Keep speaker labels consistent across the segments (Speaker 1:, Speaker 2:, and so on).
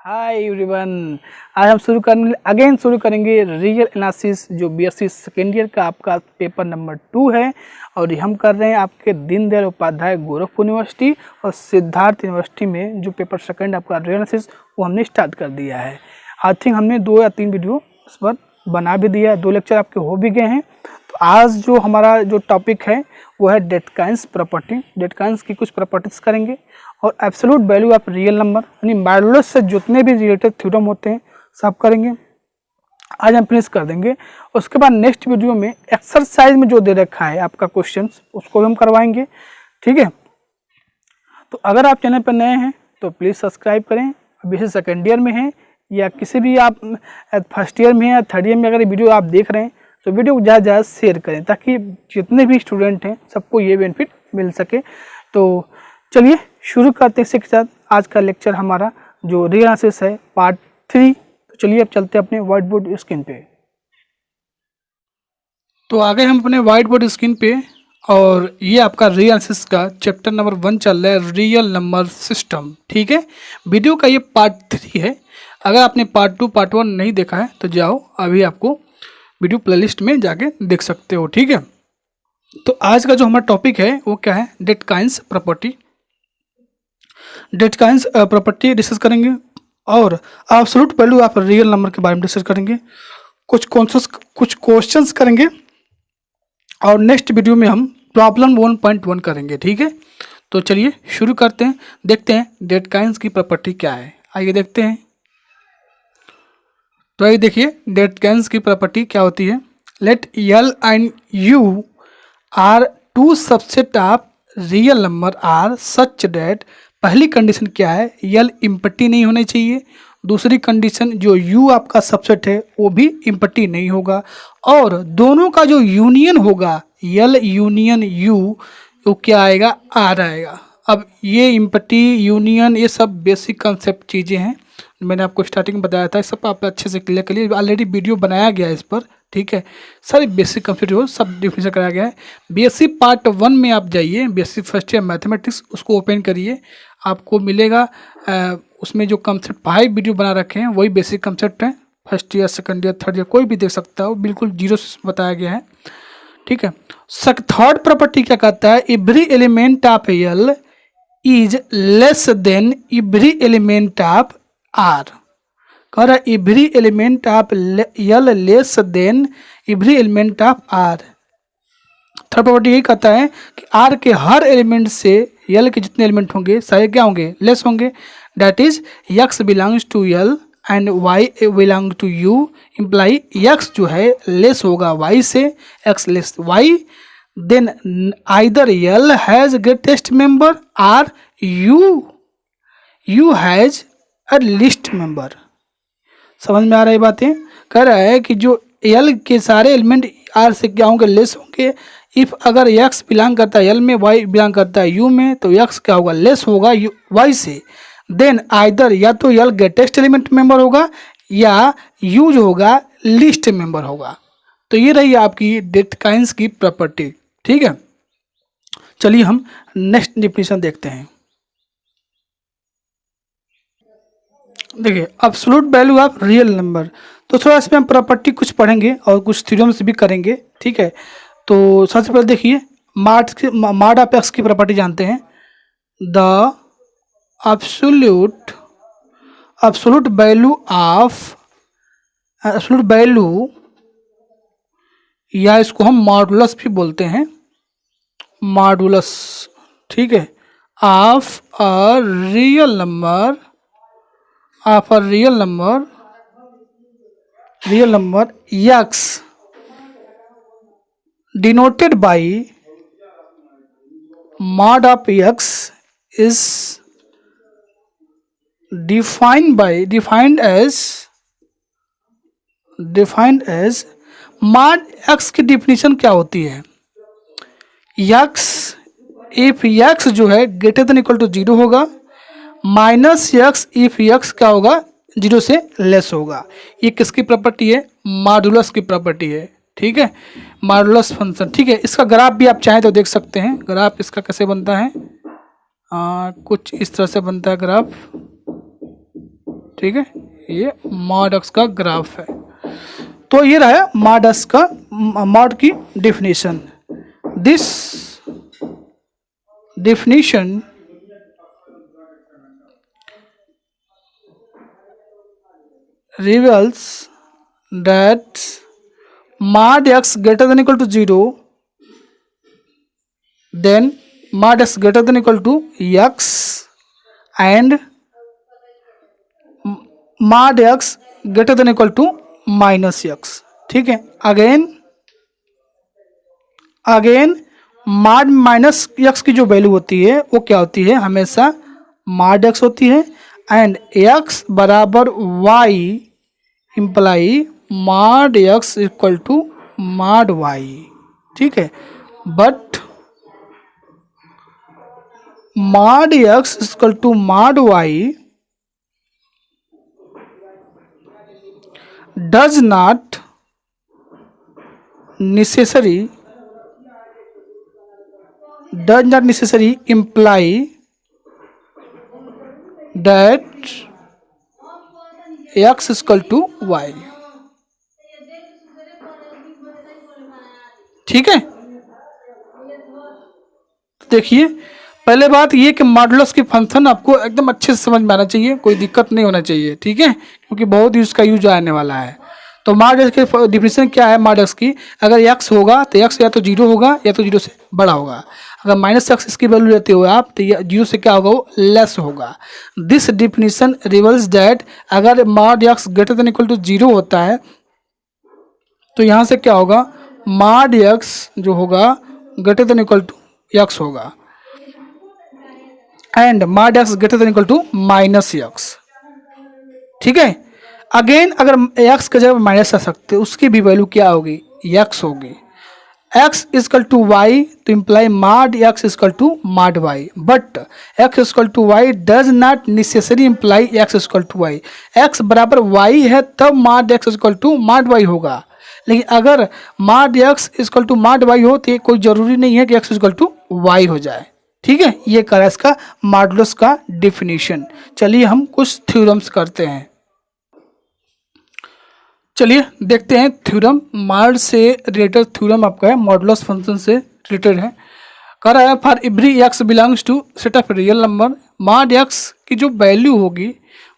Speaker 1: Hi everyone. आज हम शुरू करेंगे रियल एनालिसिस जो बीएससी सेकेंड ईयर का आपका पेपर नंबर 2 है। और ये हम कर रहे हैं आपके दीनदयाल उपाध्याय गोरखपुर यूनिवर्सिटी और सिद्धार्थ यूनिवर्सिटी में जो पेपर सेकंड आपका रियल एनालिसिस वो हमने स्टार्ट कर दिया है। आई थिंक हमने 2 या 3 वीडियो इस पर बना भी दिया है, 2 लेक्चर आपके हो भी गए हैं। तो आज जो हमारा जो टॉपिक है वो है डेटकाइंस प्रॉपर्टी। डेटकाइंस की कुछ प्रॉपर्टीज करेंगे और absolute value of real number यानी मॉडुलस से जितने भी रिलेटेड थ्योरम होते हैं सब करेंगे। आज हम फिनिश कर देंगे। उसके बाद नेक्स्ट वीडियो में एक्सरसाइज में जो दे रखा है आपका क्वेश्चंस उसको भी हम करवाएंगे, ठीक है। तो अगर आप चैनल पर नए हैं तो प्लीज़ सब्सक्राइब करें। बीएससी सेकेंड ईयर में हैं या किसी भी आप फर्स्ट ईयर में या थर्ड ईयर में अगर वीडियो आप देख रहे हैं तो वीडियो को ज़्यादा से ज़्यादा शेयर करें ताकि जितने भी स्टूडेंट हैं सबको ये बेनिफिट मिल सके। तो चलिए शुरू करते हैं इसी के साथ आज का लेक्चर हमारा जो रियल एनालिसिस है पार्ट 3। तो चलिए अब चलते हैं अपने व्हाइट बोर्ड स्क्रीन पे। तो आ गए हम अपने व्हाइट बोर्ड स्क्रीन पे और ये आपका रियल एनालिसिस का चैप्टर नंबर 1 चल रहा है, रियल नंबर सिस्टम, ठीक है। वीडियो का ये पार्ट 3 है। अगर आपने पार्ट 2 पार्ट 1 नहीं देखा है तो जाओ अभी आपको वीडियो प्लेलिस्ट में जाके देख सकते हो, ठीक है। तो आज का जो हमारा टॉपिक है वो क्या है, डेटकाइंस प्रॉपर्टी। डेटकाइंस प्रॉपर्टी डिस्कस करेंगे और absolute value of real number के बारे में डिस्कस करेंगे। कुछ क्वेश्चंस करेंगे और नेक्स्ट वीडियो में हम प्रॉब्लम 1.1 करेंगे, ठीक है। तो चलिए शुरू करते हैं, देखते हैं डेटकाइंस की प्रॉपर्टी क्या है। आइए देखते हैं। तो आइए देखिए डेटकाइंस की प्रॉपर्टी क्या होती है। Let L and U are two subset of real number R such that. पहली कंडीशन क्या है, यल इम्पटी नहीं होनी चाहिए। दूसरी कंडीशन जो यू आपका सबसेट है वो भी इम्पटी नहीं होगा और दोनों का जो यूनियन होगा यल यूनियन यू वो क्या आएगा, आर आएगा। अब ये इम्पटी यूनियन ये सब बेसिक कंसेप्ट चीज़ें हैं, मैंने आपको स्टार्टिंग में बताया था। सब आप अच्छे से क्लियर कर लिए, ऑलरेडी वीडियो बनाया गया है इस पर, ठीक है। सारी बेसिक कंसेप्ट हो सब डिफिनेशन कराया गया है। बीएससी पार्ट 1 में आप जाइए, बीएससी फर्स्ट ईयर मैथमेटिक्स, उसको ओपन करिए, आपको मिलेगा उसमें जो कंसेप्ट 5 वीडियो बना रखे हैं वही बेसिक कंसेप्ट हैं। First year second year third year कोई भी देख सकता हो, बिल्कुल जीरो से बताया गया है, ठीक है। थर्ड प्रॉपर्टी क्या कहता है, every element of L is less than every element of R. कह रहा है every element of L less than every element of R. Third property यही कहता है कि आर के हर एलिमेंट से यल के जितने एलिमेंट होंगे सारे क्या होंगे, लेस होंगे। That is x belongs to L and y belong to U, imply x जो है लेस होगा वाई से, x less y. Then either L has greatest member or U has a least member. समझ में आ रही बातें। कह रहा है कि जो यल के सारे एलिमेंट आर से क्या होंगे, लेस होंगे। इफ अगर एक्स बिलोंग करता है यल में, वाई बिलोंग करता है यू में, तो एक्स क्या होगा, लेस होगा वाई से। देन आइदर या तो यल ग्रेटेस्ट एलिमेंट मेंबर होगा या यू जो होगा लिस्ट मेंबर होगा। तो ये रही आपकी डेटकाइंस की प्रॉपर्टी, ठीक है। चलिए हम नेक्स्ट डिफिनेशन देखते हैं। देखिए absolute value of real number. तो थोड़ा इसमें हम प्रॉपर्टी कुछ पढ़ेंगे और कुछ थ्योरम्स भी करेंगे, ठीक है। तो सबसे पहले देखिए मॉड ऑफ एक्स की प्रॉपर्टी जानते हैं। द एब्सोल्यूट वैल्यू या इसको हम मॉडुलस भी बोलते हैं, मॉडुलस, ठीक है, of a real number x denoted by mod of x is defined as mod x की डिफिनीशन क्या होती है, x इफ x जो है ग्रेटर देन इक्वल टू 0 होगा, माइनस एक्स इफ एक्स क्या होगा, 0 से लेस होगा। ये किसकी प्रॉपर्टी है, मॉडुलस की प्रॉपर्टी है, ठीक है, मॉडुलस फंक्शन, ठीक है। इसका ग्राफ भी आप चाहें तो देख सकते हैं। ग्राफ इसका कैसे बनता है, कुछ इस तरह से बनता है ग्राफ, ठीक है, ये मॉड एक्स का ग्राफ है। तो ये रहा मॉड एक्स का मॉड की definition. This definition reveals that mod x greater than equal to 0, then mod x greater than equal to x and mod x greater than equal to minus x। ठीक है, again mod minus x की जो value होती है वो क्या होती है, हमेशा मॉड एक्स होती है, एंड एक्स बराबर y imply mod x equal to mod y. ठीक है, but mod x equal to mod y does not necessarily imply that x is equal to y। ठीक है, देखिए पहले बात ये कि मॉडुलस की फंक्शन आपको एकदम अच्छे से समझ में आना चाहिए, कोई दिक्कत नहीं होना चाहिए। ठीक है, क्योंकि बहुत ही उसका यूज आने वाला है। तो मॉड एक्स की डिफिनेशन क्या है मॉड एक्स की, अगर एक्स होगा तो एक्स या तो जीरो होगा या तो जीरो से बड़ा होगा। अगर माइनस एक्स इसकी वैल्यू लेते हो आप तो ये जीरो से क्या होगा, वो लेस होगा। दिस डिफिनेशन रिवर्स दैट अगर mod x greater than equal to zero होता है तो यहाँ से क्या होगा, मॉड एक्स जो होगा greater than equal to X होगा, and mod x greater than equal to minus X. ठीक है, अगेन अगर x के जगह माइनस आ सकते उसकी भी वैल्यू क्या होगी, x होगी। x इजकल टू वाई तो imply mod x equal to mod y, but x equal to y does not necessary imply x equal to y. x बराबर y है तब mod x equal to mod y होगा, लेकिन अगर mod x equal to mod y हो तो ये कोई जरूरी नहीं है कि x इजकल टू वाई हो जाए। ठीक है, ये करा इसका मॉडुलस का डिफिनीशन। चलिए हम कुछ थ्योरम्स करते हैं। चलिए देखते हैं थ्योरम। मॉड से रिलेटेड थ्योरम आपका है, मॉडुलस फंक्शन से रिलेटेड है। कह रहा है for every x belongs to set of real number, mod x की जो वैल्यू होगी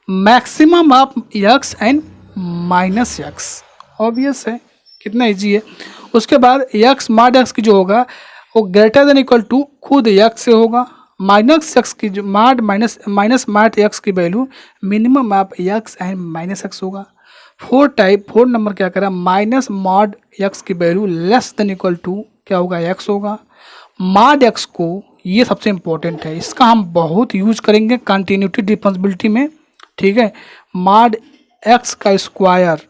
Speaker 1: maximum of x and minus x. Obvious है, कितना इजी है। उसके बाद एक्स मॉड एक्स की जो होगा वो ग्रेटर देन इक्वल टू खुद एक्स से होगा, माइनस एक्स की जो मॉड माइनस मॉड एक्स की value minimum of x and minus x होगा। फोर नंबर क्या करा, माइनस मॉड एक्स की value less than equal to क्या होगा, एक्स होगा। मॉड एक्स को, ये सबसे इंपॉर्टेंट है, इसका हम बहुत यूज करेंगे कंटिन्यूटी डिफरेंशिएबिलिटी में। ठीक है, मॉड एक्स का square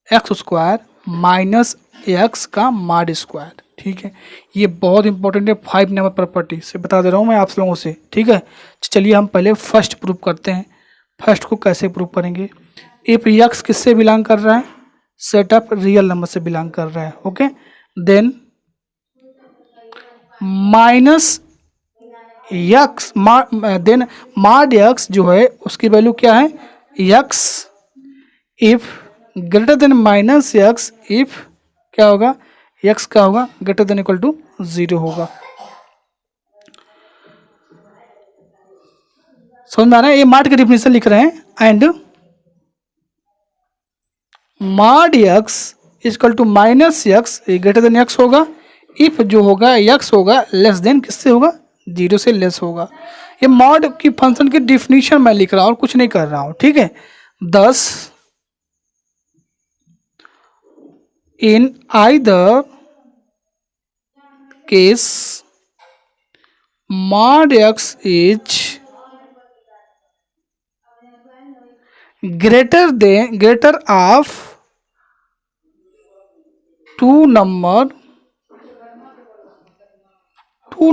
Speaker 1: x square minus x का मॉड स्क्वायर। ठीक है, ये बहुत इंपॉर्टेंट है, 5 नंबर प्रॉपर्टी से बता दे रहा हूँ मैं आप लोगों से। ठीक है, चलिए हम पहले फर्स्ट प्रूव करते हैं। फर्स्ट को कैसे प्रूव करेंगे, इफ एक्स किससे बिलोंग कर रहा है, सेट ऑफ रियल नंबर से बिलोंग कर रहा है। Okay, then minus x then mod x जो है उसकी वैल्यू क्या है, x if greater than minus x if क्या होगा, एक्स क्या होगा, ग्रेटर देन इक्वल टू 0 होगा। समझ में आ रहा है, ये मॉड की डिफिनेशन लिख रहे हैं। And mod x equal to minus x greater than x होगा इफ जो होगा एक्स होगा लेस देन किससे होगा, 0 से लेस होगा। ये मॉड की फंक्शन की डिफिनीशन मैं लिख रहा हूँ और कुछ नहीं कर रहा हूँ। ठीक है, 10 in either case mod X is greater of 2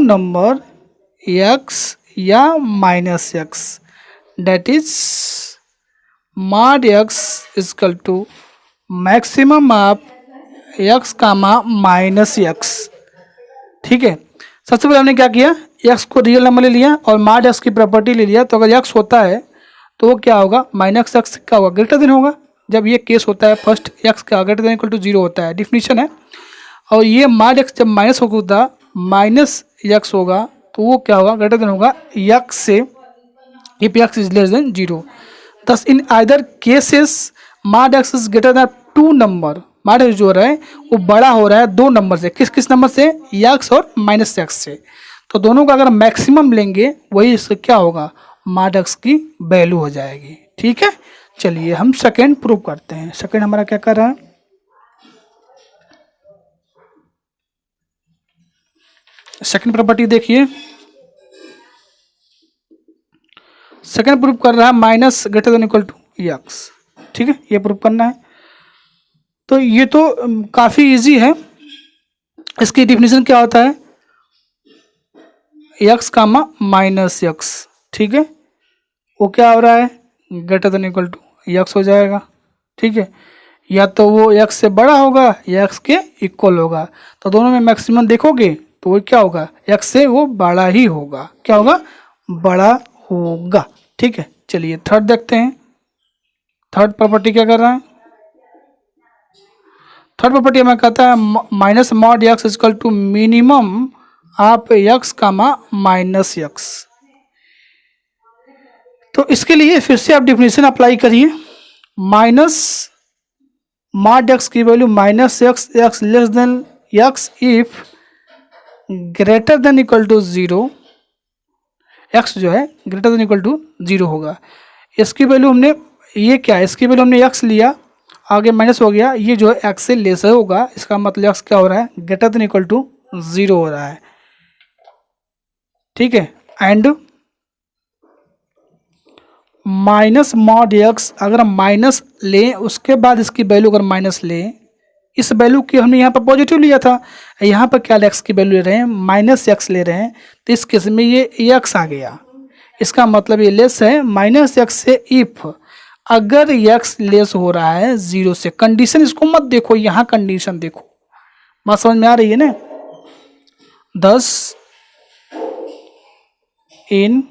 Speaker 1: number x या minus x, that is mod x is equal to maximum of x comma minus x। ठीक है, सबसे पहले हमने क्या किया, x को रियल नंबर ले लिया और mod x की प्रॉपर्टी ले लिया। तो अगर x होता है तो वो क्या होगा, माइनस एक्स क्या होगा, ग्रेटर देन होगा। जब ये केस होता है फर्स्ट एक्स का ग्रेटर देन इक्वल टू 0 होता है, डिफिनीशन है। और ये माड एक्स जब माइनस होगा, माइनस एक्स होगा, तो वो क्या होगा, ग्रेटर देन होगा एक्स से, if x is less then 0। Thus in either cases माड x is greater then 2 number, माड एक्स जो हो रहा है वो बड़ा हो रहा है 2 नंबर से। किस किस नंबर से, एक्स और माइनस एक्स से। तो दोनों का अगर मैक्सिमम लेंगे वही इसका क्या होगा, माड एक्स की वैल्यू हो जाएगी। ठीक है, चलिए हम सेकेंड प्रूव करते हैं। सेकेंड हमारा क्या कर रहा है, सेकेंड प्रॉपर्टी देखिए, सेकेंड प्रूफ कर रहा है minus greater than equal to x. ठीक है, ये प्रूफ करना है। तो ये तो काफ़ी इजी है। इसकी डिफिनीशन क्या होता है, एक्स कामा माइनस एक्स। ठीक है, वो क्या हो रहा है, greater than equal to x हो जाएगा। ठीक है, या तो वो एक्स से बड़ा होगा या एक्स के इक्वल होगा। तो दोनों में मैक्सिमम देखोगे तो वो क्या होगा, एक्स से वो बड़ा ही होगा। क्या होगा, बड़ा होगा। ठीक है, चलिए थर्ड देखते हैं। थर्ड प्रॉपर्टी क्या कर रहा है, थर्ड प्रॉपर्टी हमें कहता है minus mod x equal to minimum of x comma minus x. तो इसके लिए फिर से आप डिफिनीशन अप्लाई करिए। माइनस मॉड एक्स की value minus x, x less than x if greater than equal to 0, x जो है ग्रेटर देन इक्वल टू 0 होगा। इसकी वैल्यू हमने, ये क्या है, इसकी वैल्यू हमने एक्स लिया, आगे माइनस हो गया, ये जो है एक्स से लेस होगा। इसका मतलब एक्स क्या हो रहा है, ग्रेटर देन इक्वल टू 0 हो रहा है। ठीक है, एंड माइनस मॉड एक्स, अगर हम माइनस लें उसके बाद इसकी वैल्यू अगर माइनस लें, इस वैल्यू की हमने यहाँ पर पॉजिटिव लिया था, यहाँ पर क्या एक्स की वैल्यू ले रहे हैं, माइनस एक्स ले रहे हैं। तो इस केस में ये एक्स आ गया, इसका मतलब ये लेस है माइनस एक्स से। इफ अगर एक्स लेस हो रहा है 0 से, कंडीशन इसको मत देखो, यहाँ कंडीशन देखो, बात समझ में आ रही है ना। 10 in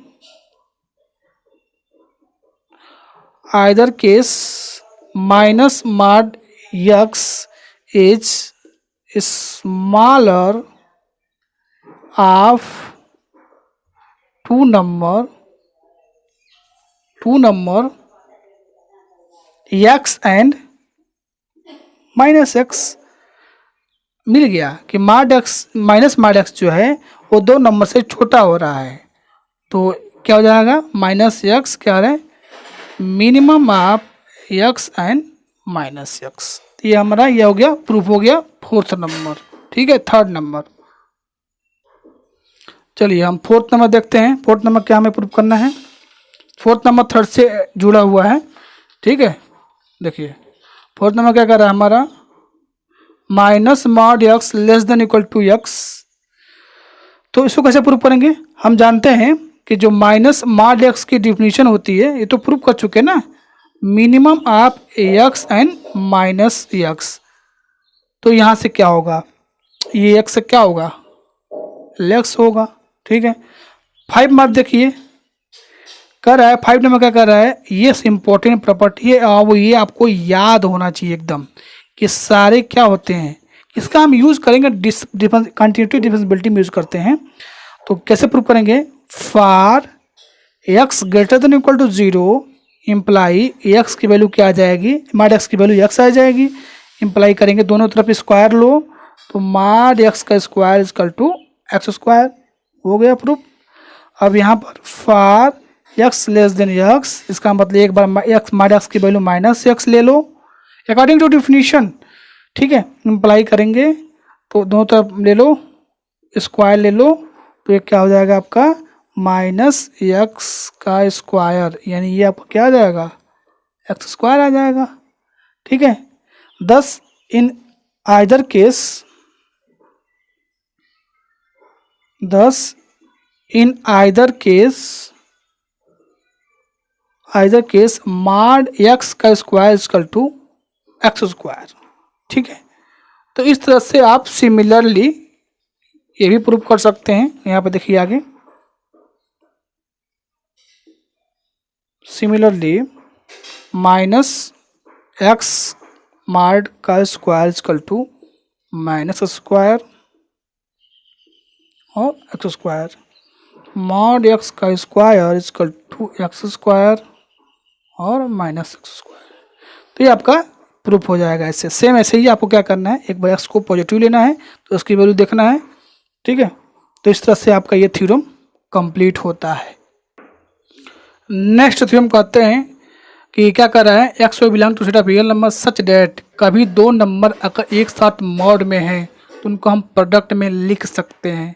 Speaker 1: either case minus mod X is smaller of two number X and minus X. मिल गया कि mod x minus mod x जो है वो 2 नंबर से छोटा हो रहा है। तो क्या हो जाएगा, माइनस एक्स क्या है, minimum of x and minus x. ये हमारा ये हो गया, प्रूफ हो गया फोर्थ नंबर। ठीक है, थर्ड नंबर। चलिए हम फोर्थ नंबर देखते हैं। फोर्थ नंबर क्या हमें प्रूफ करना है, फोर्थ नंबर थर्ड से जुड़ा हुआ है। ठीक है, देखिए फोर्थ नंबर क्या कर रहा है हमारा, minus mod x less than equal to x. तो इसको कैसे प्रूफ करेंगे, हम जानते हैं कि जो माइनस मॉड एक्स की डिफिनीशन होती है, ये तो प्रूफ कर चुके ना, minimum of x and minus x. तो यहाँ से क्या होगा, ये एक्स से क्या होगा, लेक्स होगा। ठीक है, 5 मार्क देखिए कर रहा है, 5 नंबर क्या कर रहा है, ये इंपॉर्टेंट प्रॉपर्टी है और वो ये आपको याद होना चाहिए एकदम कि सारे क्या होते हैं। इसका हम यूज़ करेंगे कंटिन्यूटी डिफरेंशिएबिलिटी में यूज़ करते हैं। तो कैसे प्रूव करेंगे, for x greater than equal to 0 imply x की वैल्यू क्या आ जाएगी, मॉड एक्स की वैल्यू एक्स आ जाएगी। इम्प्लाई करेंगे दोनों तरफ स्क्वायर लो, तो मॉड एक्स का square equal to x square. हो गया प्रूफ। अब यहाँ पर for x less than x, इसका मतलब एक बार एक्स मॉड एक्स की वैल्यू माइनस एक्स ले लो अकॉर्डिंग टू डिफिनीशन। ठीक है, इम्प्लाई करेंगे तो दोनों तरफ ले लो, स्क्वायर ले लो, तो ये क्या हो जाएगा आपका माइनस एक्स का स्क्वायर, यानी ये आपका क्या आ जाएगा, एक्स स्क्वायर आ जाएगा। ठीक है, 10 in either case, 10 in either case mod x का square equal to x square. ठीक है, तो इस तरह से आप सिमिलरली ये भी प्रूव कर सकते हैं। यहाँ पे देखिए आगे सिमिलरली माइनस एक्स मॉड का square equal to minus square और एक्स स्क्वायर, मॉड एक्स का square equal to x square और माइनस एक्स स्क्वायर। तो ये आपका प्रूफ हो जाएगा। ऐसे सेम ऐसे ही आपको क्या करना है, एक बार एक्स को पॉजिटिव लेना है तो उसकी वैल्यू देखना है, ठीक है। तो इस तरह से आपका ये थ्योरम कंप्लीट होता है। नेक्स्ट थ्योरम कहते हैं कि क्या कर रहा है, x y belong to set of real number such that, कभी दो नंबर अगर एक साथ मॉड में हैं तो उनको हम प्रोडक्ट में लिख सकते हैं।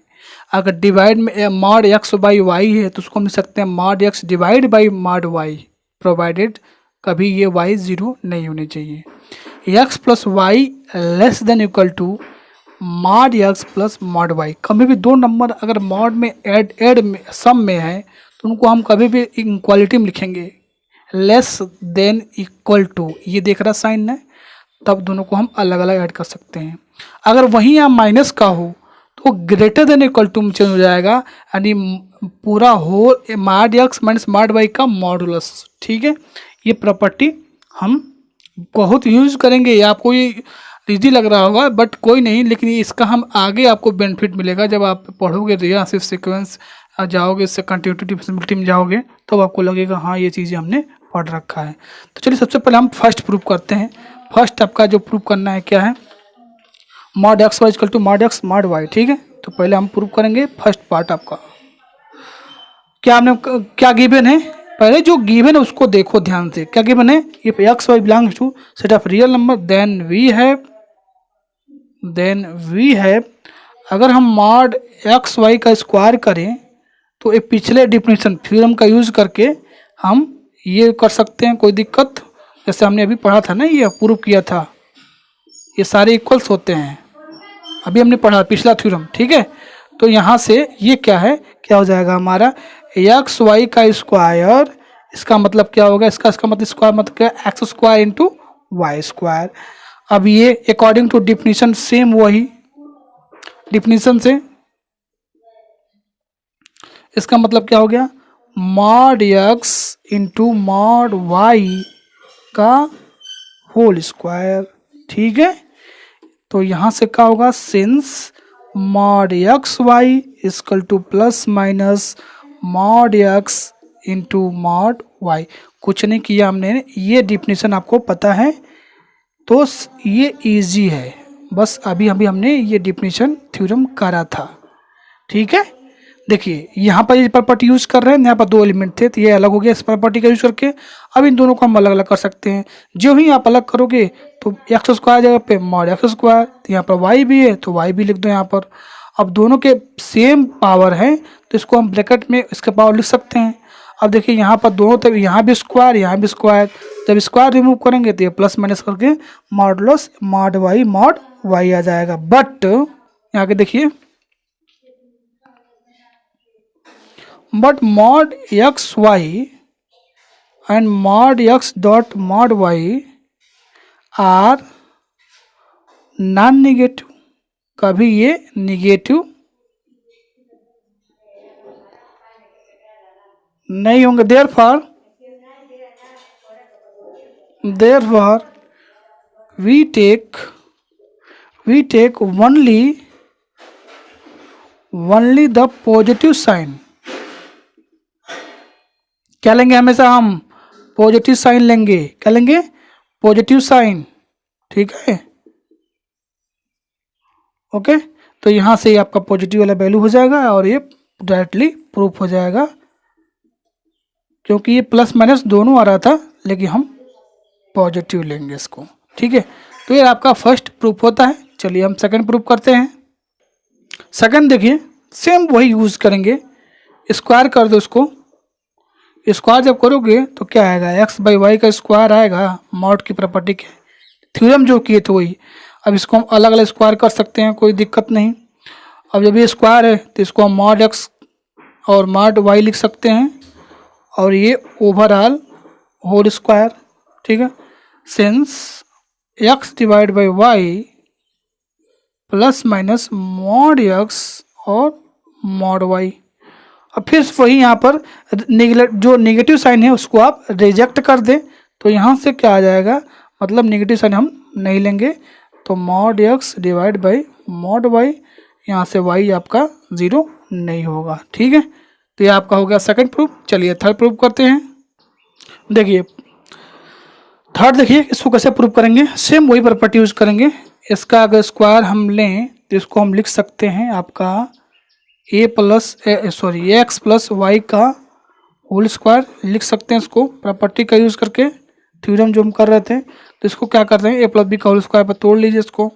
Speaker 1: अगर डिवाइड में मॉड एक्स बाई वाई है तो उसको हम लिख सकते हैं mod x divide by mod y, provided कभी ये y 0 नहीं होनी चाहिए। x plus y less than equal to mod x plus mod y, कभी भी दो नंबर अगर मॉड में ऐड में सम में है तो उनको हम कभी भी इक्वालिटी में लिखेंगे लेस देन इक्वल टू, ये देख रहा साइन है, तब दोनों को हम अलग अलग ऐड कर सकते हैं। अगर वहीं यहाँ माइनस का हो तो ग्रेटर देन इक्वल टू में चेंज हो जाएगा, यानी पूरा whole mod x minus mod y का मॉडुलस, ठीक है। ये प्रॉपर्टी हम बहुत यूज करेंगे, ये आपको ये इजी लग रहा होगा बट कोई नहीं, लेकिन इसका हम आगे आपको बेनिफिट मिलेगा जब आप पढ़ोगे रियल सीक्वेंस जाओगे, इससे कंटिन्यूटी डिफरेंशिएबिलिटी में जाओगे तो आपको लगेगा हाँ ये चीज़ें हमने पढ़ रखा है। तो चलिए सबसे पहले हम फर्स्ट प्रूफ करते हैं। फर्स्ट आपका जो प्रूफ करना है क्या है, mod x y equal to mod x mod y, ठीक है। तो पहले हम प्रूफ करेंगे फर्स्ट पार्ट आपका। क्या हमने क्या गिवन है, पहले जो गिवन है उसको देखो ध्यान से। क्या गिवन है, if x y belongs to set of real number then we have अगर हम मॉड एक्स वाई का स्क्वायर करें तो एक पिछले डिफिनेशन थ्योरम का यूज करके हम ये कर सकते हैं, कोई दिक्कत, जैसे हमने अभी पढ़ा था ना, ये प्रूव किया था, ये सारे इक्वल्स होते हैं, अभी हमने पढ़ा पिछला थ्योरम, ठीक है। तो यहाँ से ये क्या है, क्या हो जाएगा हमारा एक्स वाई का स्क्वायर, इसका मतलब क्या होगा, इसका मतलब स्क्वायर मतलब क्या, x square into y square. अब ये अकॉर्डिंग टू डिफिनीशन सेम वही डिफिनीशन से, इसका मतलब क्या हो गया, mod x into mod y का होल स्क्वायर, ठीक है। तो यहाँ से क्या होगा, since mod x y equal to plus minus mod x into mod y, कुछ नहीं किया हमने, ये डिफिनीशन आपको पता है तो ये इजी है, बस अभी हमने ये डिफिनीशन थ्योरम करा था, ठीक है। देखिए यहाँ पर ये प्रॉपर्टी यूज कर रहे हैं, यहाँ पर दो एलिमेंट थे तो ये अलग हो गया इस प्रॉपर्टी का यूज करके। अब इन दोनों को हम अलग अलग कर सकते हैं, जो ही आप अलग करोगे तो एक्स स्क्वायर जगह पे मॉड एक्स स्क्वायर, तो यहाँ पर वाई भी है तो वाई भी लिख दो यहाँ पर। अब दोनों के सेम पावर है तो इसको हम ब्रैकेट में इसका पावर लिख सकते हैं। अब देखिए यहाँ पर दोनों तरफ यहाँ भी स्क्वायर, जब स्क्वायर रिमूव करेंगे तो ये प्लस माइनस करके मॉडुलस मॉड वाई आ जाएगा। बट यहाँ के देखिए, but mod xy and mod x dot mod y are non negative, कभी ये निगेटिव नहीं होंगे। therefore we take only the positive sign, क्या लेंगे, हमेशा हम पॉजिटिव साइन लेंगे, क्या लेंगे, पॉजिटिव साइन, ठीक है, ओके। तो यहाँ से आपका पॉजिटिव वाला वैल्यू हो जाएगा और ये डायरेक्टली प्रूफ हो जाएगा, क्योंकि ये प्लस माइनस दोनों आ रहा था लेकिन हम पॉजिटिव लेंगे इसको, ठीक है। तो ये आपका फर्स्ट प्रूफ होता है। चलिए हम सेकंड प्रूफ करते हैं। सेकंड देखिए सेम वही यूज करेंगे, स्क्वायर कर दो इसको, स्क्वायर जब करोगे तो क्या आएगा, एक्स बाई वाई का स्क्वायर आएगा, मॉड की प्रॉपर्टी के थ्योरम जो किए थे वही। अब इसको हम अलग अलग स्क्वायर कर सकते हैं, कोई दिक्कत नहीं। अब जब ये स्क्वायर है तो इसको हम मॉड एक्स और मॉड वाई लिख सकते हैं, और ये ओवरऑल होल स्क्वायर, ठीक है। Since x divide by y plus minus mod x और मॉड वाई। और फिर वही यहाँ पर जो नेगेटिव साइन है उसको आप रिजेक्ट कर दें, तो यहाँ से क्या आ जाएगा, मतलब नेगेटिव साइन हम नहीं लेंगे, तो mod x divide by mod y, यहाँ से y आपका 0 नहीं होगा। ठीक है, तो ये आपका हो गया सेकंड प्रूफ। चलिए थर्ड प्रूफ करते हैं। देखिए थर्ड, देखिए इसको कैसे प्रूव करेंगे, सेम वही प्रॉपर्टी यूज करेंगे। इसका अगर स्क्वायर हम लें तो इसको हम लिख सकते हैं आपका एक्स प्लस वाई का होल स्क्वायर लिख सकते हैं। इसको प्रॉपर्टी का यूज करके थ्योरम जो हम कर रहे थे, तो इसको क्या करते हैं, ए प्लस बी का होल स्क्वायर पर तोड़ लीजिए, इसको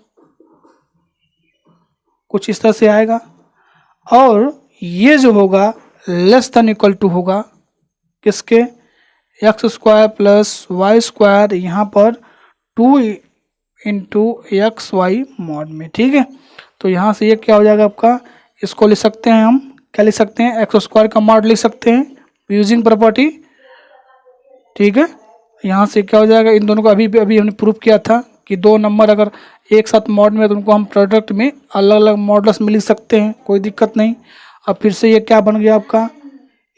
Speaker 1: कुछ इस तरह से आएगा। और ये जो होगा लेस देन इक्वल टू होगा किसके, x square plus y square, यहाँ पर 2 इंटू एक्स वाई मॉड में। ठीक है, तो यहाँ से ये क्या हो जाएगा आपका, इसको लिख सकते हैं हम, क्या लिख सकते हैं, एक्स स्क्वायर का मॉड लिख सकते हैं यूजिंग प्रॉपर्टी। ठीक है, यहाँ से क्या हो जाएगा, इन दोनों को अभी हमने प्रूव किया था कि दो नंबर अगर एक साथ मॉड में तो उनको हम प्रोडक्ट में अलग अलग मॉडल्स में लिख सकते हैं, कोई दिक्कत नहीं। अब फिर से ये क्या बन गया आपका,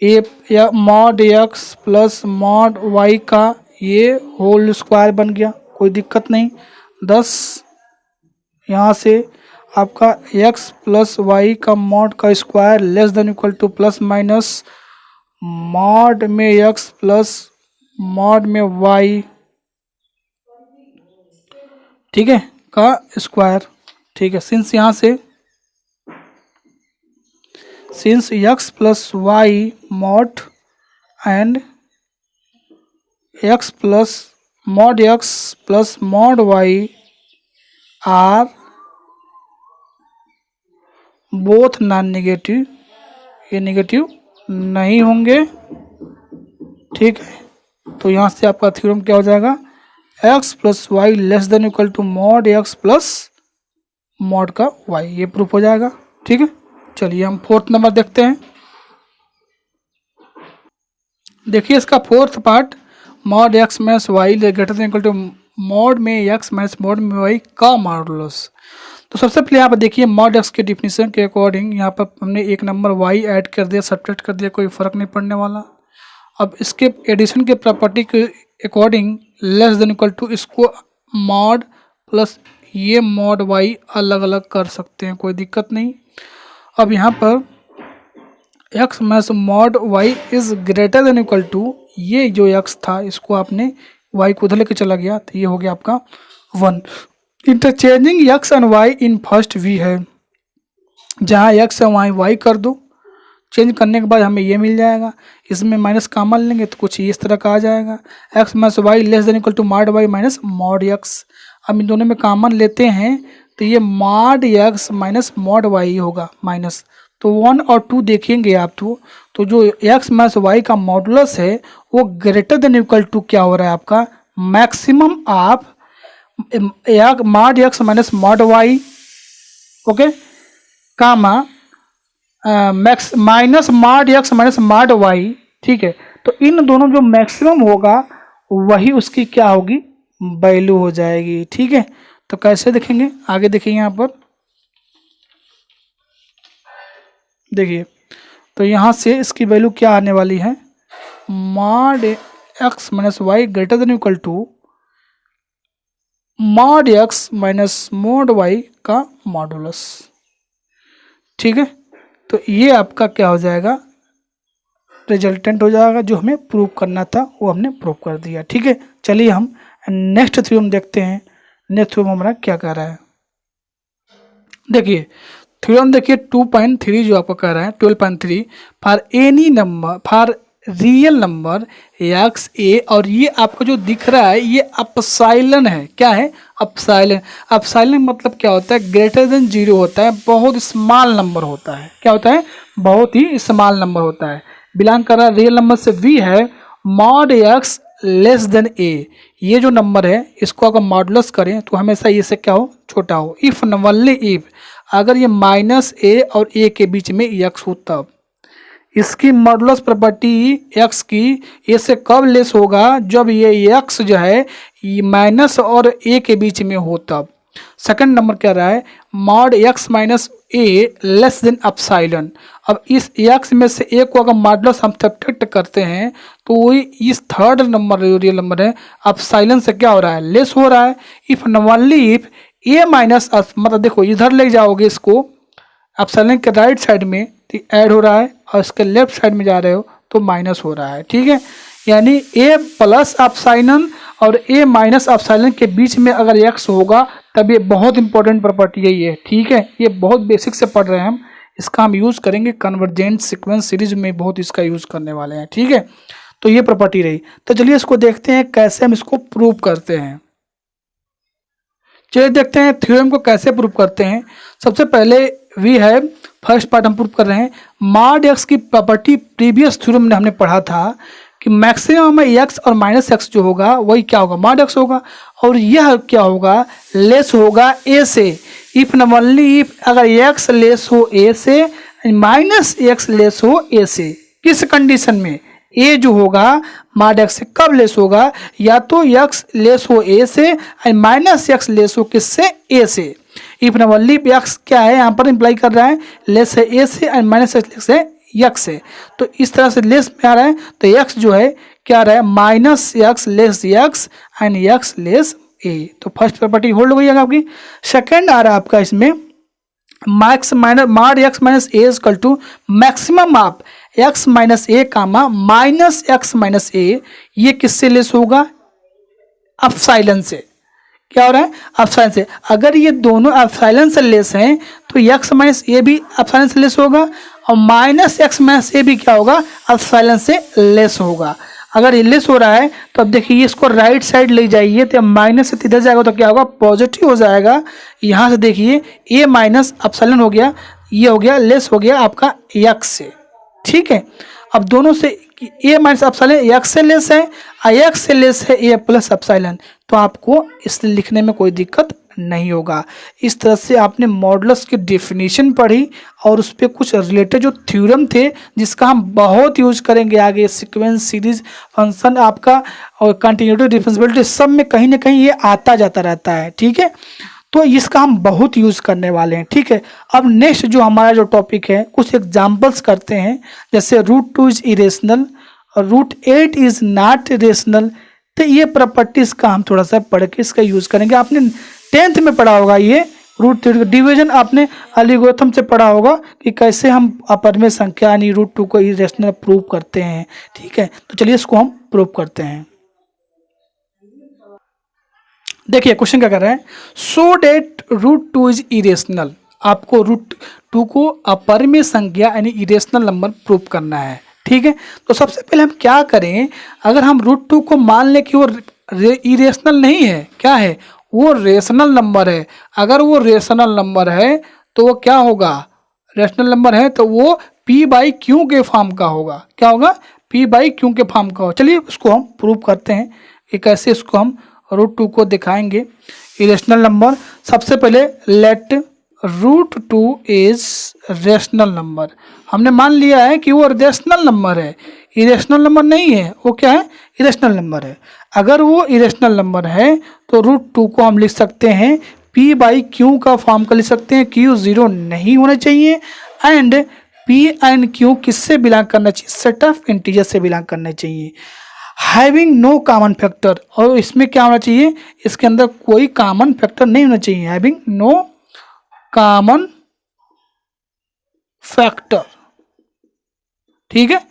Speaker 1: ए या mod x plus mod y का ये होल स्क्वायर बन गया, कोई दिक्कत नहीं। 10 यहाँ से आपका x प्लस वाई का मॉड का square less than equal to plus minus mod में x प्लस मॉड में y, ठीक है, का स्क्वायर। ठीक है, सिंस यहाँ से since x plus y mod and x plus mod x plus mod y are both non negative, ये नेगेटिव नहीं होंगे। ठीक है, तो यहाँ से आपका थ्योरम क्या हो जाएगा, x plus y less than equal to mod x plus mod का y, ये प्रूफ हो जाएगा। ठीक है, चलिए हम फोर्थ नंबर देखते हैं। देखिए इसका fourth part, mod x minus y greater than equal to mod में x माइनस मॉड में y का मॉडुलस। तो सबसे पहले यहाँ पर देखिए मॉड x के डिफिनीशन के अकॉर्डिंग यहाँ पर हमने एक नंबर y ऐड कर दिया, सब्ट्रैक्ट कर दिया, कोई फर्क नहीं पड़ने वाला। अब इसके एडिशन के प्रॉपर्टी के according less than equal to इसको मॉड प्लस ये मॉड y अलग अलग कर सकते हैं, कोई दिक्कत नहीं। अब यहाँ पर x minus mod y is greater than equal to ये जो x था इसको आपने y को उधर लेके चला गया, तो ये हो गया आपका 1। Interchanging x and y in first we है, जहाँ x है वहाँ y कर दो, चेंज करने के बाद हमें ये मिल जाएगा, इसमें माइनस कॉमन लेंगे तो कुछ इस तरह का आ जाएगा, x minus y less than equal to mod y minus mod x। अब इन दोनों में कॉमन लेते हैं तो ये mod x minus mod y होगा माइनस, तो 1 और 2 देखेंगे आप तो जो x माइनस वाई का मॉडुलस है वो ग्रेटर देन इक्वल टू क्या हो रहा है आपका, maximum of mod x minus mod y, okay, comma max minus mod x minus mod y। ठीक है, तो इन दोनों जो मैक्सिमम होगा वही उसकी क्या होगी, वैल्यू हो जाएगी। ठीक है, तो कैसे देखेंगे, आगे देखिए यहाँ पर देखिए, तो यहाँ से इसकी वैल्यू क्या आने वाली है, mod x minus y greater than equal to mod x minus mod y का मॉडुलस। ठीक है, तो ये आपका क्या हो जाएगा, रिजल्टेंट हो जाएगा, जो हमें प्रूव करना था वो हमने प्रूव कर दिया। ठीक है, चलिए हम नेक्स्ट थ्योरम देखते हैं। नेक्स्ट थ्योरम हमारा क्या कह रहा है, देखिए थ्योरम देखिए 2.3 जो आपको कह रहा है 12.3, for any number for real number X A, और ये आपको जो दिख रहा है ये अपसाइलन है, क्या है, अपसाइलन। अपसाइलन मतलब क्या होता है, ग्रेटर देन 0 होता है, बहुत स्मॉल नंबर होता है, क्या होता है, बहुत ही स्मॉल नंबर होता है, बिलोंग कर रहा है रियल नंबर से वी है। मॉड एक्स लेस देन ए, ये जो नंबर है इसको अगर मॉडुलस करें तो हमेशा ये से क्या हो, छोटा हो। इफ ओनली इफ, अगर ये माइनस ए और ए के बीच में एक्स हो तब इसकी मॉडुलस प्रॉपर्टी एक्स की ए से कब लेस होगा, जब ये एक्स जो है ये माइनस और ए के बीच में हो तब। सेकंड नंबर कह रहा है मॉड एक्स माइनस ए लेस देन एप्सिलॉन। अब इस x में से a को अगर मॉडुलस हम सब्ट्रैक्ट करते हैं तो वही इस थर्ड नंबर जो रियल नंबर है एप्सिलॉन से क्या हो रहा है, लेस हो रहा है। If only if a minus, मतलब देखो इधर ले जाओगे इसको एप्सिलॉन के राइट साइड में तो ऐड हो रहा है और इसके लेफ्ट साइड में जा रहे हो तो माइनस हो रहा है। ठीक है, यानी a प्लस एप्सिलॉन और a माइनस एप्सिलॉन के बीच में अगर x होगा तब ये बहुत इंपॉर्टेंट प्रॉपर्टी है ये। ठीक है, ये बहुत बेसिक से पढ़ रहे हैं हम, इसका हम यूज़ करेंगे कन्वर्जेंट सीक्वेंस सीरीज में, बहुत इसका यूज़ करने वाले हैं। ठीक है, तो ये प्रॉपर्टी रही। तो चलिए इसको देखते हैं कैसे हम इसको प्रूव करते हैं। चलिए देखते हैं थ्योरम को कैसे प्रूव करते हैं। सबसे पहले वी है फर्स्ट पार्ट हम प्रूव कर रहे हैं। मॉड एक्स की प्रॉपर्टी प्रीवियस थ्योरम में हमने पढ़ा था कि मैक्सिमम में एक्स और माइनस एक्स जो होगा वही क्या होगा, मॉड एक्स होगा, और यह क्या होगा, लेस होगा ए से। इफ न ओनली इफ अगर एक्स लेस हो ए से, माइनस एक्स लेस हो ए से। किस कंडीशन में, ए जो होगा मॉड एक्स से कब लेस होगा, या तो एक्स लेस हो ए से एंड माइनस एक्स लेस हो किससे, ए से। इफ न ओनली एक्स क्या है यहाँ पर इंप्लाई कर रहा है, लेस है ए से एंड माइनस एक्स लेस है यक्स है, तो इस तरह से लेस में आ रहा है तो यक्स जो है क्या आ रहा है, minus X less X and X less A. तो फर्स्ट प्रॉपर्टी होल्ड हो गई आपकी। सेकंड आ रहा है आपका इसमें max minus mod x minus A equal to maximum of X minus A comma minus X minus A. ये किससे लेस होगा, एप्सिलॉन से। क्या हो रहा है, एप्सिलॉन से। अगर ये दोनों एप्सिलॉन से लेस हैं तो एक्स माइनस ए भी एप्सिलॉन से लेस होगा और माइनस एक्स माइनस ए भी क्या होगा, एप्सिलॉन से लेस होगा। अगर ये लेस हो रहा है तो अब देखिए इसको राइट साइड ले जाइए तो माइनस से इधर जाएगा तो क्या होगा, पॉजिटिव हो जाएगा। यहाँ से देखिए ए माइनस एप्सिलॉन हो गया, ये हो गया लेस हो गया आपका एक्स से। ठीक है, अब दोनों से ए माइनस एप्सिलॉन एक्स से लेस है और एक्स से लेस है ए प्लस एप्सिलॉन, तो आपको इसलिए लिखने में कोई दिक्कत नहीं होगा। इस तरह से आपने मॉडुलस की डेफिनेशन पढ़ी और उस पर कुछ रिलेटेड जो थ्योरम थे जिसका हम बहुत यूज करेंगे आगे, सीक्वेंस सीरीज फंक्शन आपका और कंटिन्यूटी डिफरेंशिएबिलिटी, सब में कहीं ना कहीं ये आता जाता रहता है। ठीक है, तो इसका हम बहुत यूज करने वाले हैं। ठीक है, अब नेक्स्ट जो हमारा जो टॉपिक है कुछ एग्जाम्पल्स करते हैं, जैसे √2 इज इरेशनल और √8 इज नॉट इरेशनल। तो ये प्रॉपर्टीज का हम थोड़ा सा पढ़ के इसका यूज करेंगे। आपने 10th में पढ़ा होगा ये √3 डिवीजन, आपने एल्गोरिथम से पढ़ा होगा कि कैसे हम अपरिमेय संख्या यानी √2 को इरेशनल प्रूव करते हैं। ठीक है, तो चलिए इसको हम प्रूव करते हैं। देखिए क्वेश्चन क्या कर रहा है, सो डेट √2 इज इरेशनल। आपको √2 को अपरिमेय संख्या यानी इरेशनल नंबर प्रूव करना है। ठीक है, तो सबसे पहले हम क्या करें, अगर हम √2 को मान लें कि वो इरेशनल नहीं है, क्या है, वो रेशनल नंबर है। अगर वो रेशनल नंबर है तो वो क्या होगा, रेशनल नंबर है तो वो p/q के फॉर्म का होगा। क्या होगा, p/q के फॉर्म का होगा। चलिए उसको हम प्रूव करते हैं कि कैसे इसको हम √2 को दिखाएंगे इरेशनल नंबर। सबसे पहले लेट √2 इज रेशनल नंबर। हमने मान लिया है कि वो रेशनल नंबर है, इरेशनल नंबर नहीं है, वो क्या है, इरेशनल नंबर है। अगर वो इरेशनल नंबर है तो √2 को हम लिख सकते हैं p/q का फॉर्म का लिख सकते हैं, q 0 नहीं होना चाहिए एंड p एंड q किससे बिलोंग करना चाहिए, सेट ऑफ इंटीजर से बिलोंग करना चाहिए। हैविंग नो कॉमन फैक्टर, और इसमें क्या होना चाहिए, इसके अंदर कोई कॉमन फैक्टर नहीं होना चाहिए। Having no common factor. ठीक है,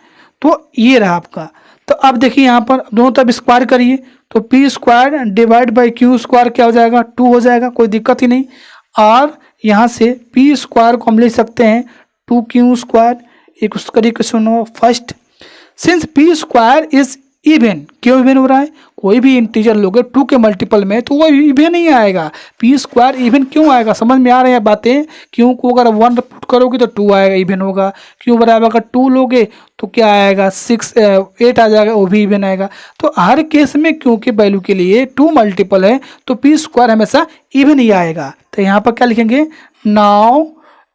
Speaker 1: तो ये रहा आपका। तो अब देखिए यहाँ पर दोनों तरफ स्क्वायर करिए तो p² डिवाइड बाई q² क्या हो जाएगा, 2 हो जाएगा, कोई दिक्कत ही नहीं। और यहाँ से p² को हम ले सकते हैं 2q²। एक उस तरीके से सुनो, first since p² is even, क्यों इवन हो रहा है, कोई भी इंटीजर लोगे 2 के मल्टीपल में तो वो इवन नहीं आएगा, p² इवन क्यों आएगा, समझ में आ रही है बातें। क्यों को अगर 1 पुट करोगे तो 2 आएगा, इवन होगा। क्यों बराबर अगर 2 लोगे तो क्या आएगा, 8 आ जाएगा, वो भी इवन आएगा। तो हर केस में क्यों के वैल्यू के लिए 2 मल्टीपल है तो p² हमेशा इवन ही आएगा। तो यहाँ पर क्या लिखेंगे, now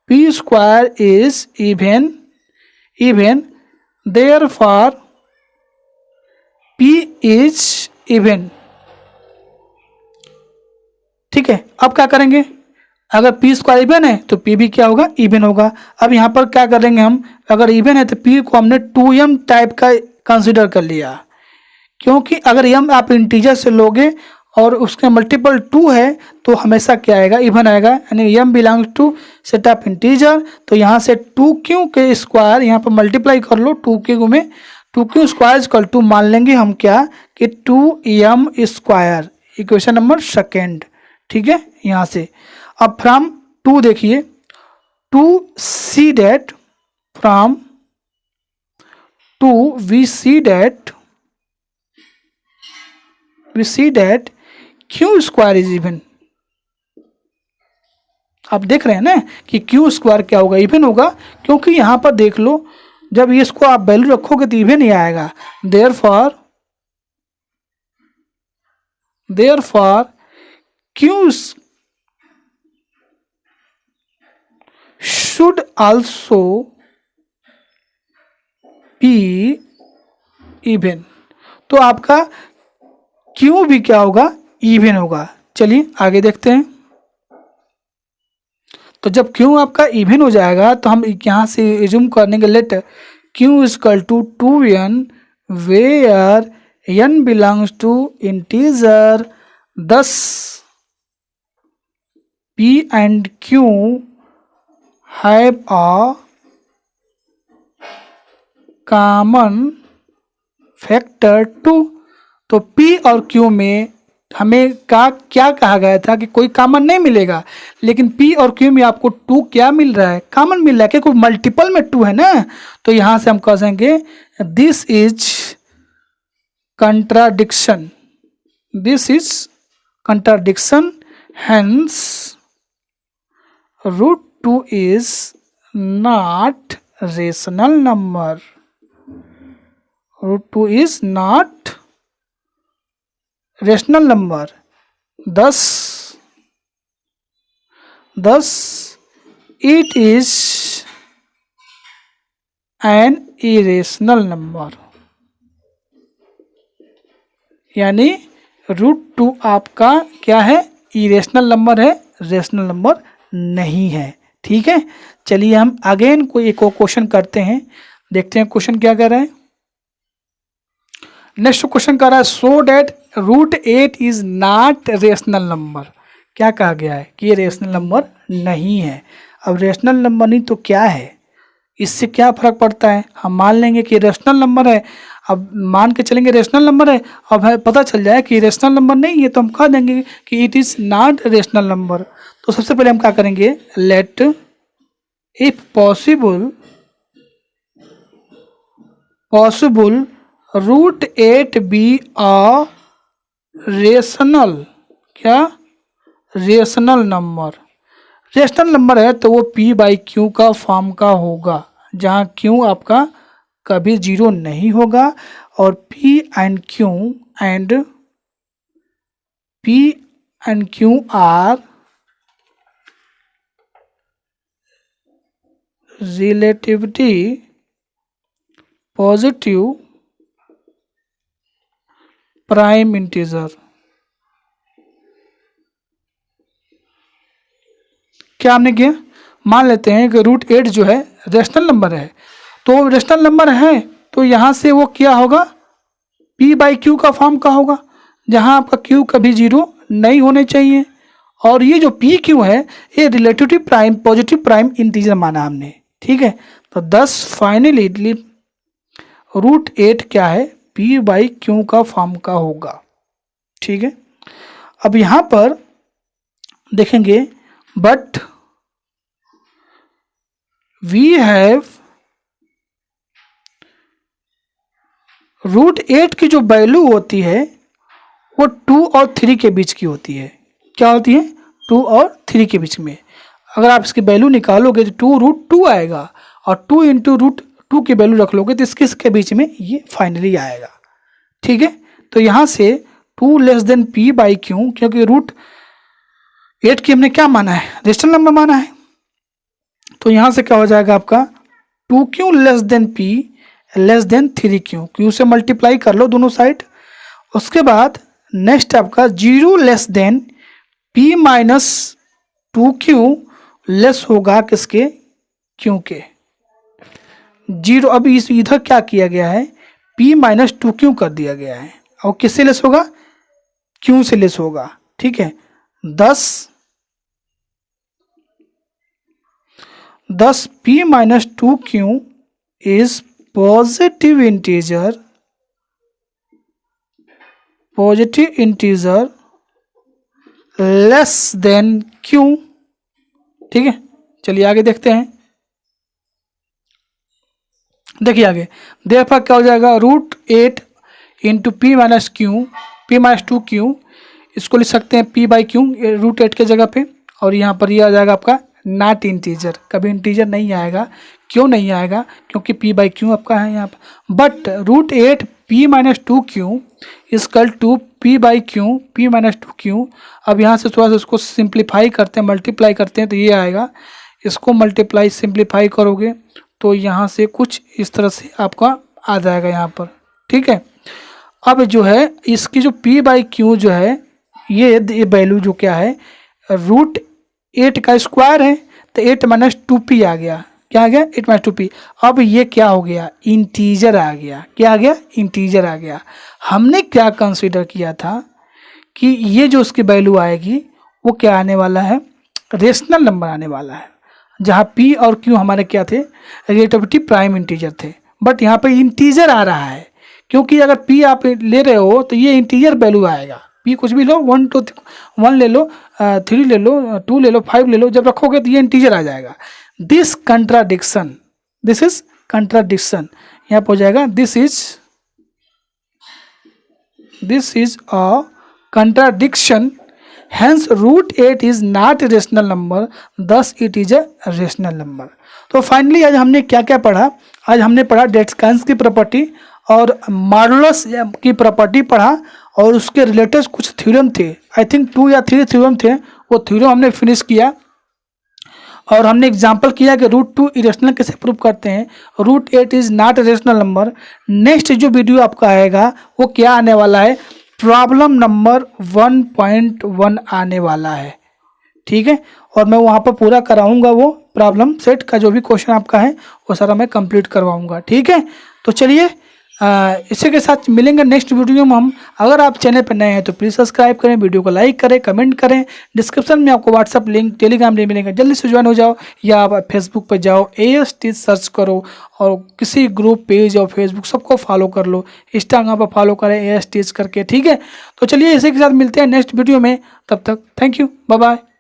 Speaker 1: p² is even therefore p is even. ठीक है, अब क्या करेंगे, अगर पी स्क्वायर इवन है तो पी भी क्या होगा, इवन होगा। अब यहाँ पर क्या करेंगे हम, अगर इवन है तो पी को हमने 2m टाइप का कंसिडर कर लिया, क्योंकि अगर m आप इंटीजर से लोगे और उसके मल्टीपल 2 है तो हमेशा क्या आएगा, इवन आएगा, यानी m belongs to set of integer. तो यहाँ से 2q के स्क्वायर यहाँ पर मल्टीप्लाई कर लो 2q में, 2q स्क्वायर इक्वल टू मान लेंगे हम क्या कि 2m square, equation number second. ठीक है, यहाँ से अब फ्रॉम 2 देखिए, to see that, from 2 we see that q square is even. आप देख रहे हैं ना कि क्यू स्क्वायर क्या होगा, इवन होगा, क्योंकि यहां पर देख लो जब इसको आप वैल्यू रखोगे तो इवन ही आएगा। Therefore Q should also be even. तो आपका क्यू भी क्या होगा, इवन होगा। चलिए आगे देखते हैं। तो जब क्यू आपका इवन हो जाएगा तो हम यहाँ से एज्यूम करने के let q equal to 2n where n belongs to integer, thus p and q have a common factor 2। तो p और q में हमें क्या कहा गया था कि कोई कॉमन नहीं मिलेगा, लेकिन p और q में आपको 2 क्या मिल रहा है, कॉमन मिल रहा है, क्योंकि मल्टीपल में 2 है ना। तो यहां से हम कह सकेंगे this is contradiction, hence root 2 is not rational number, root 2 is not rational number, thus it is an irrational number। यानी √2 आपका क्या है, इरेशनल नंबर है, रेशनल नंबर नहीं है। ठीक है, चलिए हम अगेन कोई एक और क्वेश्चन करते हैं, देखते हैं क्वेश्चन क्या कर रहा है। नेक्स्ट क्वेश्चन कर रहा है so that √8 is not rational number. क्या कहा गया है कि ये रेशनल नंबर नहीं है। अब रेशनल नंबर नहीं तो क्या है, इससे क्या फर्क पड़ता है, हम मान लेंगे कि रेशनल नंबर है। अब मान के चलेंगे रेशनल नंबर है, अब पता चल जाए कि रेशनल नंबर नहीं है तो हम कह देंगे कि it is not rational number. तो सबसे पहले हम क्या करेंगे, let if possible √8 be a rational, क्या, रेशनल नंबर। रेशनल नंबर है तो वो p/q का फॉर्म का होगा, जहाँ q आपका कभी 0 नहीं होगा और p and q are relatively positive prime integer. क्या हमने किया, मान लेते हैं कि √8 जो है रेशनल नंबर है, तो रेशनल नंबर है तो यहाँ से वो क्या होगा, p/q का फॉर्म का होगा, जहाँ आपका q कभी 0 नहीं होने चाहिए। और ये जो p/q है ये relative prime positive prime integer माना हमने। ठीक है, तो 10 फाइनली √8 क्या है, p/q का फॉर्म का होगा। ठीक है, अब यहाँ पर देखेंगे बट वी हैव √8 की जो वैल्यू होती है वो 2 और 3 के बीच की होती है। क्या होती है, 2 और 3 के बीच में। अगर आप इसकी वैल्यू निकालोगे तो 2√2 आएगा और 2 इंटू √2 की वैल्यू रख लोगे तो इसके बीच में ये फाइनली आएगा। ठीक है, तो यहाँ से 2 लेस देन p/q, क्योंकि √8 की हमने क्या माना है, रेशनल नंबर माना है। तो यहाँ से क्या हो जाएगा आपका 2q less than p less than 3q, q से मल्टीप्लाई कर लो दोनों साइड। उसके बाद नेक्स्ट आपका 0 less than p minus 2q less होगा किसके, q के। 0 अब इस इधर क्या किया गया है, p माइनस 2q कर दिया गया है और किससे लेस होगा, q से लेस होगा। ठीक है, 10 p minus 2q is positive integer less than q। ठीक है, चलिए आगे देखते हैं। देखिए आगे, देयरफॉर क्या हो जाएगा, √8 into P minus Q, P minus 2q, इसको लिख सकते हैं p बाई क्यू √8 के जगह पे, और यहाँ पर ये आ जाएगा आपका नॉट इंटीजर। कभी इंटीजर नहीं आएगा, क्यों नहीं आएगा, क्योंकि p बाई क्यू आपका है यहाँ पर। But √8 p minus 2q equal to p by q, p minus 2q। अब यहाँ से थोड़ा सा इसको सिंप्लीफाई करते हैं, मल्टीप्लाई करते हैं, तो ये आएगा। इसको मल्टीप्लाई सिंप्लीफाई करोगे तो यहाँ से कुछ इस तरह से आपका आ जाएगा यहाँ पर। ठीक है, अब जो है इसकी जो p बाई क्यू जो है, ये वैल्यू जो क्या है, √8 का स्क्वायर है, तो 8 माइनस 2p आ गया। क्या आ गया, 8 माइनस 2p। अब ये क्या हो गया, इंटीजर आ गया। क्या आ गया, इंटीजर आ गया। हमने क्या कंसीडर किया था कि ये जो उसकी वैल्यू आएगी वो क्या आने वाला है, रेशनल नंबर आने वाला है, जहाँ p और q हमारे क्या थे, रिलेटिविटी प्राइम इंटीजर थे। बट यहाँ पे इंटीजर आ रहा है, क्योंकि अगर p आप ले रहे हो तो ये इंटीजर वैल्यू आएगा। p कुछ भी लो, 1 ले लो, 3 ले लो, 2 ले लो, 5 ले लो, जब रखोगे तो ये इंटीजर आ जाएगा। दिस इज कंट्राडिक्शन, यहाँ पर हो जाएगा this is a contradiction, hence √8 is not a rational number, thus it is a rational number। तो फाइनली आज हमने क्या क्या पढ़ा, आज हमने पढ़ा डेस्कांस की प्रॉपर्टी और मॉडुलस की प्रॉपर्टी पढ़ा, और उसके रिलेटेड कुछ थ्योरम थे, आई थिंक 2 या 3 थ्योरम थे, वो थ्योरम हमने फिनिश किया। और हमने एग्जांपल किया कि √2 इरेशनल कैसे प्रूव करते हैं, √8 is not a rational number. Next जो वीडियो आपका आएगा वो क्या आने वाला है, प्रॉब्लम नंबर 1.1 आने वाला है। ठीक है, और मैं वहाँ पर पूरा कराऊंगा, वो प्रॉब्लम सेट का जो भी क्वेश्चन आपका है वो सारा मैं कंप्लीट करवाऊंगा। ठीक है, तो चलिए इसी के साथ मिलेंगे नेक्स्ट वीडियो में हम। अगर आप चैनल पर नए हैं तो प्लीज़ सब्सक्राइब करें, वीडियो को लाइक करें, कमेंट करें। डिस्क्रिप्शन में आपको व्हाट्सअप लिंक, टेलीग्राम लिंक मिलेगा, जल्दी से ज्वाइन हो जाओ, या आप फेसबुक पर जाओ, AS सर्च करो, और किसी ग्रुप पेज और फेसबुक सबको फॉलो कर लो, इंस्टाग्राम पर फॉलो करें AS करके। ठीक है, तो चलिए इसी के साथ मिलते हैं नेक्स्ट वीडियो में, तब तक थैंक यू, बाय बाय।